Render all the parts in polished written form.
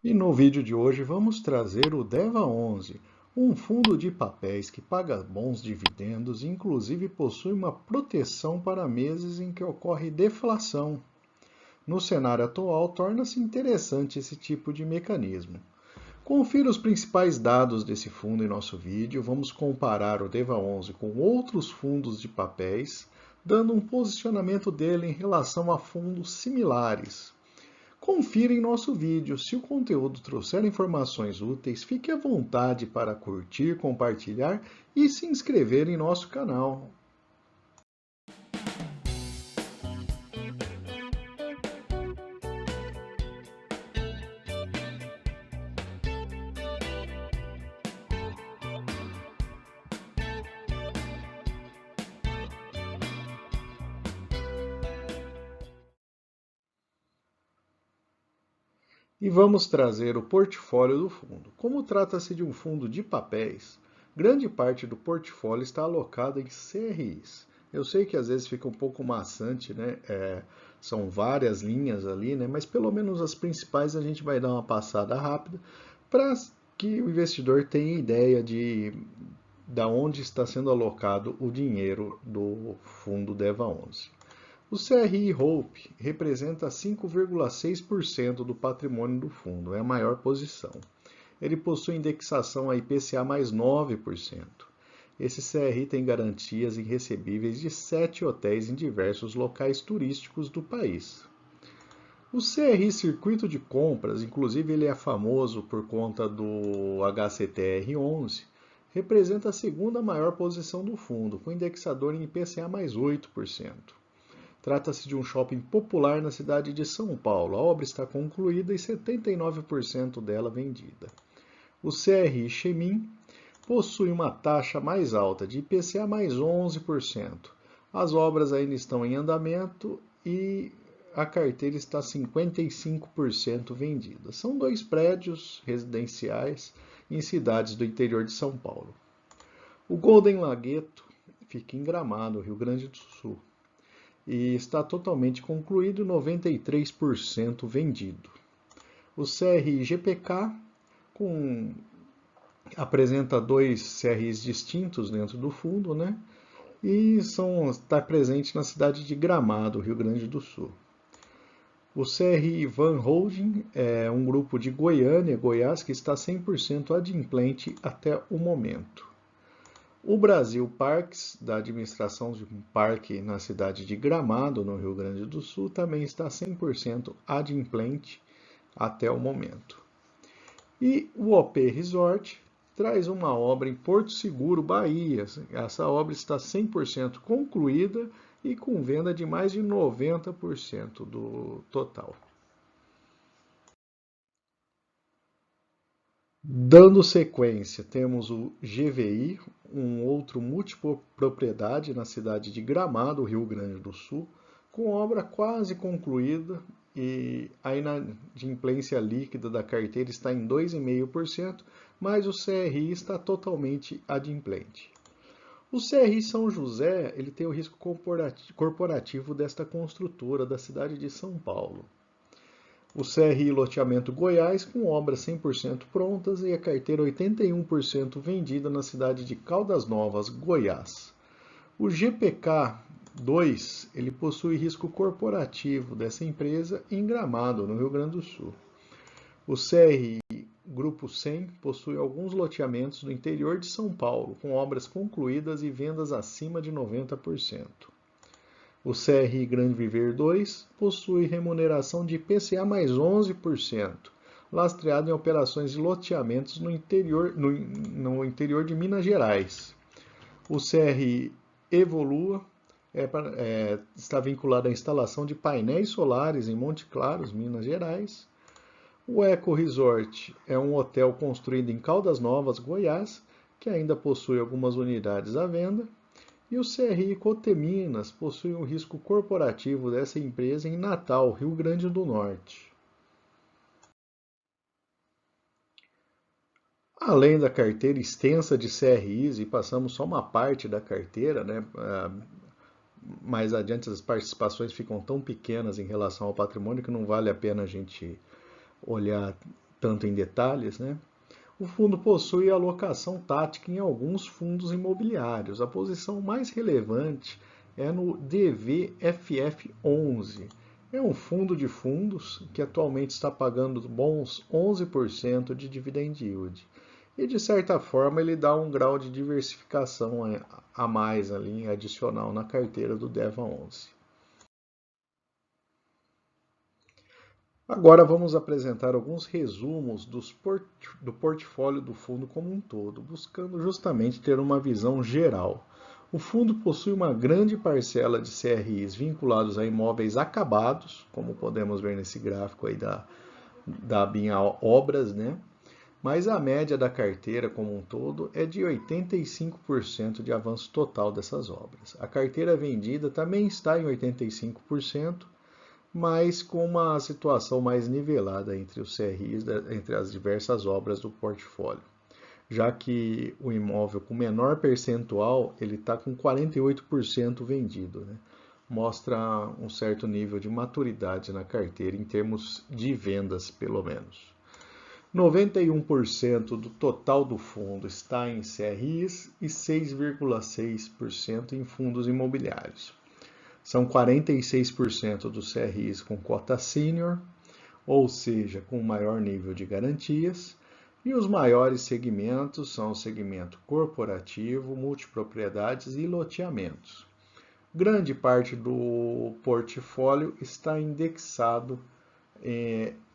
E no vídeo de hoje vamos trazer o DEVA 11, um fundo de papéis que paga bons dividendos e inclusive possui uma proteção para meses em que ocorre deflação. No cenário atual, torna-se interessante esse tipo de mecanismo. Confira os principais dados desse fundo em nosso vídeo. Vamos comparar o DEVA 11 com outros fundos de papéis, dando um posicionamento dele em relação a fundos similares. Confira em nosso vídeo. Se o conteúdo trouxer informações úteis, fique à vontade para curtir, compartilhar e se inscrever em nosso canal. E vamos trazer o portfólio do fundo. Como trata-se de um fundo de papéis, grande parte do portfólio está alocada em CRIs. Eu sei que às vezes fica um pouco maçante, né? São várias linhas ali, né? Mas pelo menos as principais a gente vai dar uma passada rápida para que o investidor tenha ideia de onde está sendo alocado o dinheiro do fundo DEVA 11. O CRI Hope representa 5,6% do patrimônio do fundo, é a maior posição. Ele possui indexação a IPCA mais 9%. Esse CRI tem garantias irrecebíveis de 7 hotéis em diversos locais turísticos do país. O CRI Circuito de Compras, inclusive ele é famoso por conta do HCTR11, representa a segunda maior posição do fundo, com indexador em IPCA mais 8%. Trata-se de um shopping popular na cidade de São Paulo. A obra está concluída e 79% dela vendida. O CRI Chemin possui uma taxa mais alta, de IPCA mais 11%. As obras ainda estão em andamento e a carteira está 55% vendida. São dois prédios residenciais em cidades do interior de São Paulo. O Golden Lagueto fica em Gramado, Rio Grande do Sul, e está totalmente concluído, 93% vendido. O CRI GPK apresenta dois CRIs distintos dentro do fundo, né? E está presente na cidade de Gramado, Rio Grande do Sul. O CRI Van Holding é um grupo de Goiânia, Goiás, que está 100% adimplente até o momento. O Brasil Parques, da administração de um parque na cidade de Gramado, no Rio Grande do Sul, também está 100% adimplente até o momento. E o OP Resort traz uma obra em Porto Seguro, Bahia. Essa obra está 100% concluída e com venda de mais de 90% do total. Dando sequência, temos o GVI, um outro multipropriedade na cidade de Gramado, Rio Grande do Sul, com obra quase concluída e a inadimplência líquida da carteira está em 2,5%, mas o CRI está totalmente adimplente. O CRI São José ele tem o risco corporativo desta construtora da cidade de São Paulo. O CRI Loteamento Goiás, com obras 100% prontas e a carteira 81% vendida na cidade de Caldas Novas, Goiás. O GPK 2 ele possui risco corporativo dessa empresa em Gramado, no Rio Grande do Sul. O CRI Grupo 100 possui alguns loteamentos no interior de São Paulo, com obras concluídas e vendas acima de 90%. O CRI Grande Viver 2 possui remuneração de IPCA mais 11%, lastreado em operações de loteamentos no interior de Minas Gerais. O CRI Evolua está vinculado à instalação de painéis solares em Monte Claros, Minas Gerais. O Eco Resort é um hotel construído em Caldas Novas, Goiás, que ainda possui algumas unidades à venda. E o CRI Coteminas possui um risco corporativo dessa empresa em Natal, Rio Grande do Norte. Além da carteira extensa de CRIs, e passamos só uma parte da carteira, né? Mais adiante as participações ficam tão pequenas em relação ao patrimônio que não vale a pena a gente olhar tanto em detalhes, né? O fundo possui alocação tática em alguns fundos imobiliários. A posição mais relevante é no DVFF11. É um fundo de fundos que atualmente está pagando bons 11% de dividend yield. E, de certa forma, ele dá um grau de diversificação a mais ali, adicional na carteira do DEVA11. Agora vamos apresentar alguns resumos do portfólio do fundo como um todo, buscando justamente ter uma visão geral. O fundo possui uma grande parcela de CRIs vinculados a imóveis acabados, como podemos ver nesse gráfico aí da BIM Obras, né? Mas a média da carteira como um todo é de 85% de avanço total dessas obras. A carteira vendida também está em 85%, mas com uma situação mais nivelada entre os CRIs, entre as diversas obras do portfólio, já que o imóvel com menor percentual ele está com 48% vendido, né? Mostra um certo nível de maturidade na carteira em termos de vendas, pelo menos. 91% do total do fundo está em CRIs e 6,6% em fundos imobiliários. São 46% dos CRIs com cota sênior, ou seja, com maior nível de garantias, e os maiores segmentos são o segmento corporativo, multipropriedades e loteamentos. Grande parte do portfólio está indexado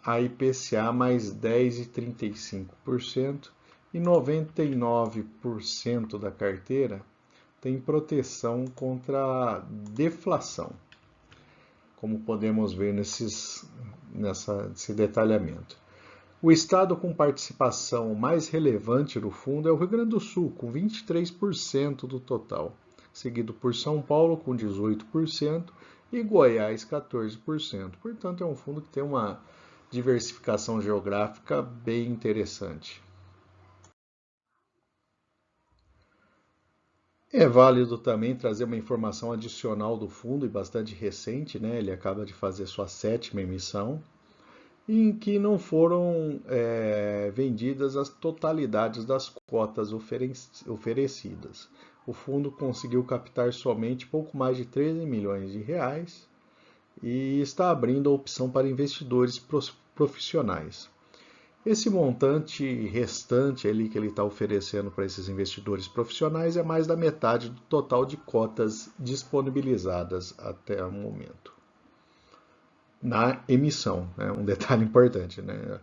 a IPCA mais 10,35% e 99% da carteira tem proteção contra deflação, como podemos ver nesse detalhamento. O estado com participação mais relevante do fundo é o Rio Grande do Sul, com 23% do total, seguido por São Paulo, com 18%, e Goiás, 14%. Portanto, é um fundo que tem uma diversificação geográfica bem interessante. É válido também trazer uma informação adicional do fundo, e bastante recente, né? Ele acaba de fazer sua 7ª emissão, em que não foram vendidas as totalidades das cotas oferecidas. O fundo conseguiu captar somente pouco mais de 13 milhões de reais e está abrindo a opção para investidores profissionais. Esse montante restante ali que ele está oferecendo para esses investidores profissionais é mais da metade do total de cotas disponibilizadas até o momento. Na emissão, né? Um detalhe importante, né?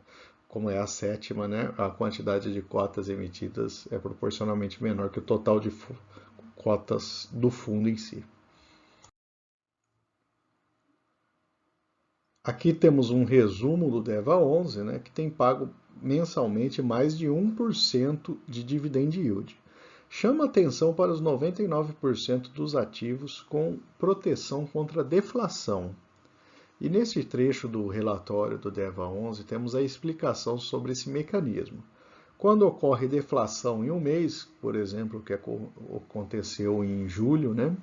Como é a 7ª, né? A quantidade de cotas emitidas é proporcionalmente menor que o total de cotas do fundo em si. Aqui temos um resumo do DEVA11, né, que tem pago mensalmente mais de 1% de dividend yield. Chama atenção para os 99% dos ativos com proteção contra deflação. E nesse trecho do relatório do DEVA11 temos a explicação sobre esse mecanismo. Quando ocorre deflação em um mês, por exemplo, o que aconteceu em julho, né,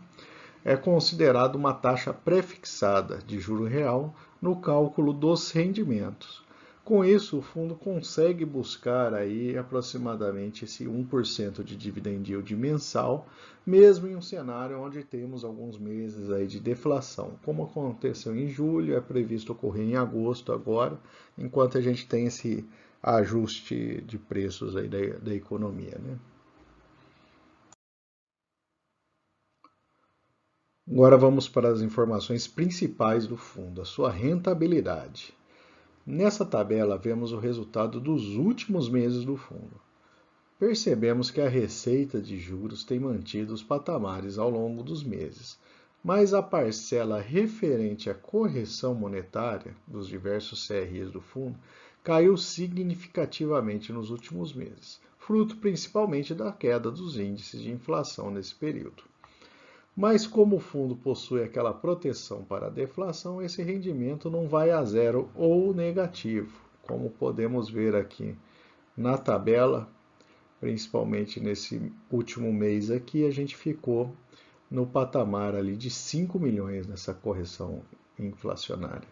é considerado uma taxa prefixada de juro real no cálculo dos rendimentos. Com isso, o fundo consegue buscar aí aproximadamente esse 1% de dividend yield mensal, mesmo em um cenário onde temos alguns meses aí de deflação. Como aconteceu em julho, é previsto ocorrer em agosto agora, enquanto a gente tem esse ajuste de preços aí da economia, né? Agora vamos para as informações principais do fundo, a sua rentabilidade. Nessa tabela vemos o resultado dos últimos meses do fundo. Percebemos que a receita de juros tem mantido os patamares ao longo dos meses, mas a parcela referente à correção monetária dos diversos CRIs do fundo caiu significativamente nos últimos meses, fruto principalmente da queda dos índices de inflação nesse período. Mas como o fundo possui aquela proteção para a deflação, esse rendimento não vai a zero ou negativo, como podemos ver aqui na tabela, principalmente nesse último mês aqui, a gente ficou no patamar ali de 5 milhões nessa correção inflacionária.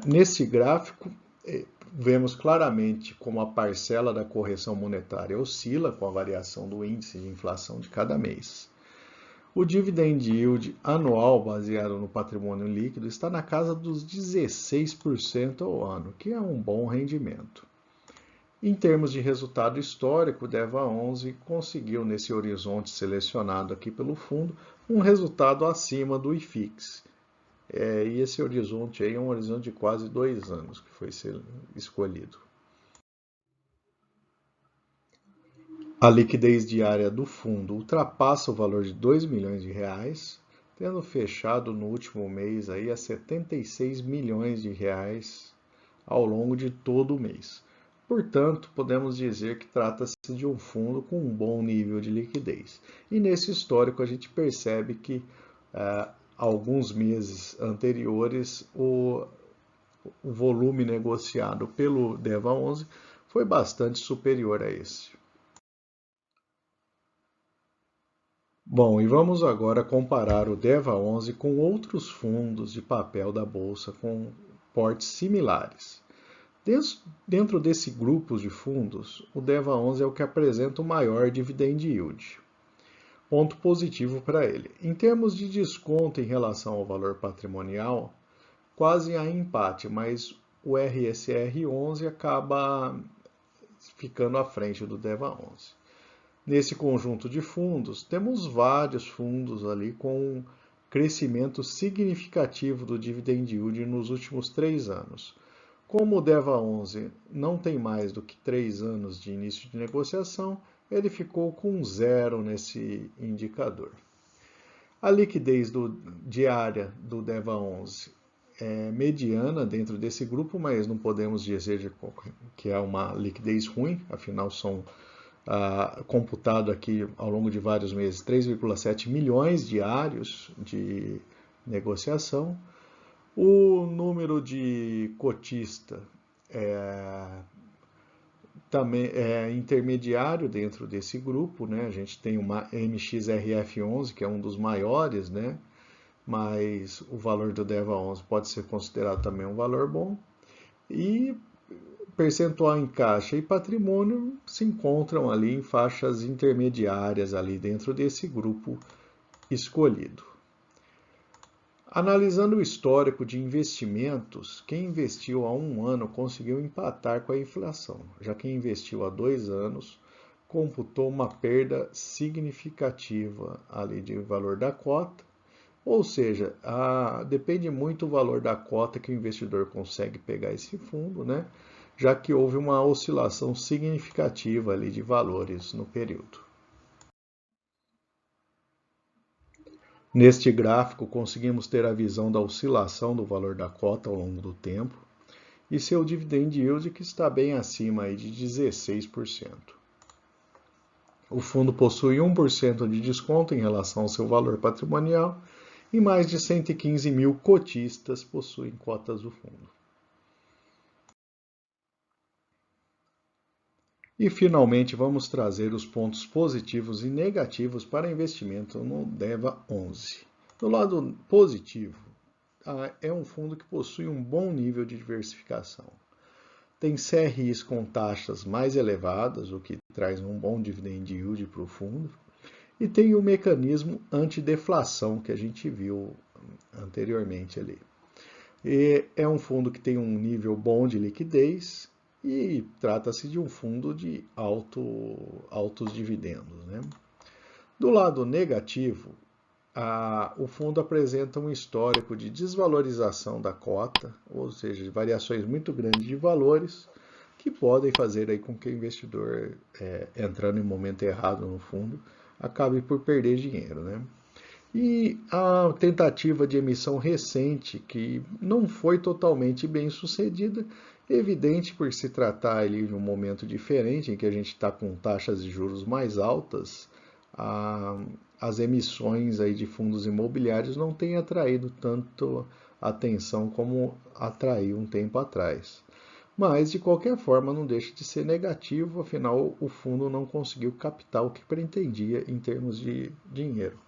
Nesse gráfico, vemos claramente como a parcela da correção monetária oscila com a variação do índice de inflação de cada mês. O dividend yield anual baseado no patrimônio líquido está na casa dos 16% ao ano, que é um bom rendimento. Em termos de resultado histórico, o DEVA11 conseguiu, nesse horizonte selecionado aqui pelo fundo, um resultado acima do IFIX. E esse horizonte aí é um horizonte de quase 2 anos que foi escolhido. A liquidez diária do fundo ultrapassa o valor de 2 milhões de reais, tendo fechado no último mês aí a 76 milhões de reais ao longo de todo o mês. Portanto, podemos dizer que trata-se de um fundo com um bom nível de liquidez. E nesse histórico a gente percebe que alguns meses anteriores o volume negociado pelo DEVA11 foi bastante superior a esse. Bom, e vamos agora comparar o DEVA11 com outros fundos de papel da Bolsa com portes similares. Dentro desse grupo de fundos, o DEVA11 é o que apresenta o maior dividend yield. Ponto positivo para ele. Em termos de desconto em relação ao valor patrimonial, quase há empate, mas o RSR11 acaba ficando à frente do DEVA11. Nesse conjunto de fundos, temos vários fundos ali com crescimento significativo do dividend yield nos últimos 3 anos. Como o DEVA11 não tem mais do que 3 anos de início de negociação, ele ficou com 0 nesse indicador. A liquidez diária do DEVA11 é mediana dentro desse grupo, mas não podemos dizer que é uma liquidez ruim, afinal são computado aqui ao longo de vários meses 3,7 milhões diários de negociação. O número de cotista também é intermediário dentro desse grupo, né? A gente tem uma MXRF11, que é um dos maiores, né? Mas o valor do DEVA11 pode ser considerado também um valor bom. E percentual em caixa e patrimônio se encontram ali em faixas intermediárias ali dentro desse grupo escolhido. Analisando o histórico de investimentos, quem investiu há 1 ano conseguiu empatar com a inflação, já quem investiu há 2 anos computou uma perda significativa ali de valor da cota, ou seja, depende muito do valor da cota que o investidor consegue pegar esse fundo, né? Já que houve uma oscilação significativa ali de valores no período. Neste gráfico, conseguimos ter a visão da oscilação do valor da cota ao longo do tempo e seu dividend yield, que está bem acima aí de 16%. O fundo possui 1% de desconto em relação ao seu valor patrimonial e mais de 115 mil cotistas possuem cotas do fundo. E, finalmente, vamos trazer os pontos positivos e negativos para investimento no DEVA11. Do lado positivo, é um fundo que possui um bom nível de diversificação. Tem CRIs com taxas mais elevadas, o que traz um bom dividend yield para o fundo. E tem o mecanismo antideflação que a gente viu anteriormente ali. E é um fundo que tem um nível bom de liquidez e trata-se de um fundo de altos dividendos, né? Do lado negativo, o fundo apresenta um histórico de desvalorização da cota, ou seja, de variações muito grandes de valores, que podem fazer aí com que o investidor, entrando em momento errado no fundo, acabe por perder dinheiro, né? E a tentativa de emissão recente, que não foi totalmente bem sucedida, evidente por se tratar ali de um momento diferente, em que a gente está com taxas de juros mais altas, as emissões aí de fundos imobiliários não têm atraído tanto atenção como atraiu um tempo atrás. Mas, de qualquer forma, não deixa de ser negativo, afinal, o fundo não conseguiu captar o que pretendia em termos de dinheiro.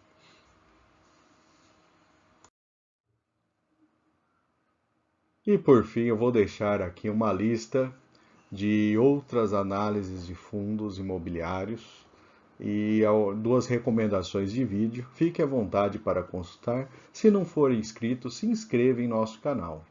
E por fim, eu vou deixar aqui uma lista de outras análises de fundos imobiliários e duas recomendações de vídeo. Fique à vontade para consultar. Se não for inscrito, se inscreva em nosso canal.